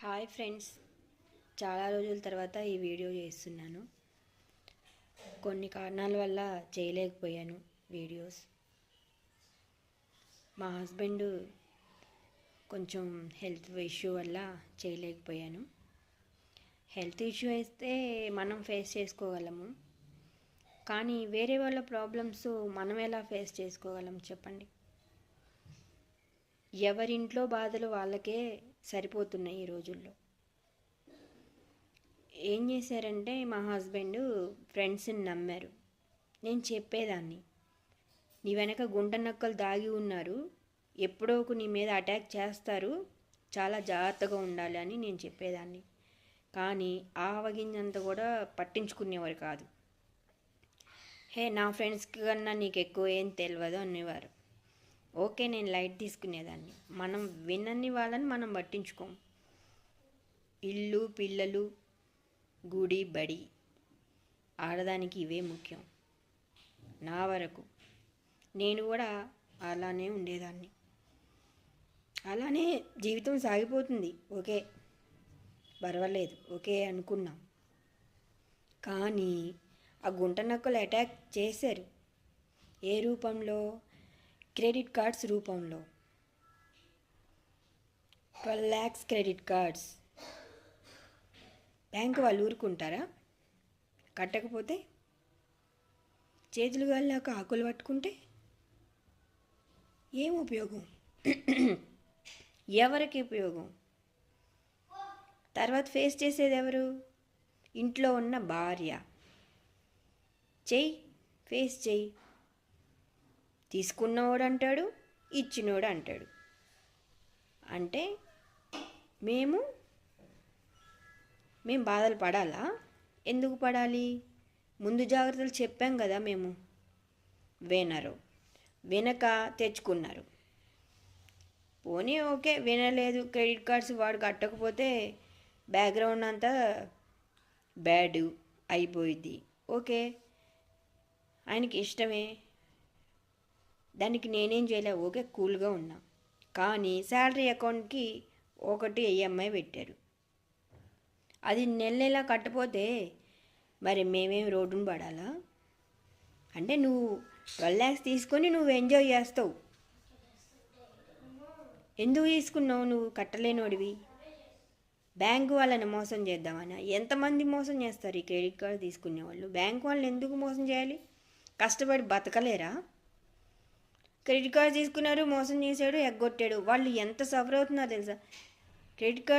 Hi friends, చాలా రోజుల తర్వాత ఈ వీడియో చేస్తున్నాను. కొన్ని కారణాల వల్ల చేయలేకపోయాను వీడియోస్. మా హస్బెండ్ కొంచెం హెల్త్ ఇష్యూ వల్ల చేయలేకపోయాను. హెల్త్ ఇష్యూ అయితే మనం ఫేస్ చేసుకోగలము, కానీ వేరే వాళ్ళ ప్రాబ్లమ్స్ మనం ఎలా ఫేస్ చేసుకోగలం చెప్పండి. ఎవరింట్లో బాధలు వాళ్ళకే సరిపోతున్నాయి ఈ రోజుల్లో. ఏం చేశారంటే మా హస్బెండ్ ఫ్రెండ్స్ని నమ్మారు. నేను చెప్పేదాన్ని, నీ వెనక గుంట నక్కలు దాగి ఉన్నారు, ఎప్పుడో నీ మీద అటాక్ చేస్తారు, చాలా జాగ్రత్తగా ఉండాలి అని నేను చెప్పేదాన్ని. కానీ ఆవగింజంత కూడా పట్టించుకునేవారు కాదు. నా ఫ్రెండ్స్కి కన్నా నీకు ఎక్కువ ఏం తెలియదు అనేవారు. ఓకే, నేను లైట్ తీసుకునేదాన్ని. మనం వినని వాళ్ళని మనం పట్టించుకోం. ఇల్లు, పిల్లలు, గుడి, బడి, ఆడదానికి ఇవే ముఖ్యం. నా వరకు నేను కూడా అలానే ఉండేదాన్ని. అలానే జీవితం సాగిపోతుంది. ఓకే, పర్వాలేదు, ఓకే అనుకున్నాం. కానీ ఆ గుంట నక్కలు అటాక్ చేశారు. ఏ రూపంలో? క్రెడిట్ కార్డ్స్ రూపంలో. 12 lakhs క్రెడిట్ కార్డ్స్. బ్యాంకు వాళ్ళు ఊరుకుంటారా? కట్టకపోతే చేతులు గాళ్ళాక ఆకులు పట్టుకుంటే ఏం ఉపయోగం? ఎవరికి ఉపయోగం? తర్వాత ఫేస్ చేసేది ఎవరు? ఇంట్లో ఉన్న భార్య. ఫేస్ చెయ్యి. తీసుకున్నవాడు అంటాడు, ఇచ్చినోడు అంటాడు. అంటే మేము బాధలు పడాలా? ఎందుకు పడాలి? ముందు జాగ్రత్తలు చెప్పాం కదా మేము. వినక తెచ్చుకున్నారు. పోనీ ఓకే, వినలేదు, క్రెడిట్ కార్డ్స్ వాడు కట్టకపోతే బ్యాక్గ్రౌండ్ అంతా బ్యాడ్ అయిపోయింది. ఓకే, ఆయనకి ఇష్టమే, దానికి నేనేం చేయలే. ఓకే, కూల్గా ఉన్నా. కానీ శాలరీ అకౌంట్కి ఒకటి ఈఎంఐ పెట్టారు. అది నెల కట్టపోతే మరి మేమేం రోడ్డును పడాలా? అంటే నువ్వు 12 lakhs తీసుకొని నువ్వు ఎంజాయ్ చేస్తావు. ఎందుకు తీసుకున్నావు? నువ్వు కట్టలేనోడివి. బ్యాంకు వాళ్ళని మోసం చేద్దామని ఎంతమంది మోసం చేస్తారు ఈ క్రెడిట్ కార్డు తీసుకునే వాళ్ళు? బ్యాంకు వాళ్ళని ఎందుకు మోసం చేయాలి? కష్టపడి బతకలేరా? క్రెడిట్ కార్డు తీసుకున్నారు, మోసం చేశాడు, ఎగ్గొట్టాడు. వాళ్ళు ఎంత సఫర్ అవుతున్నారో తెలుసా? Credit card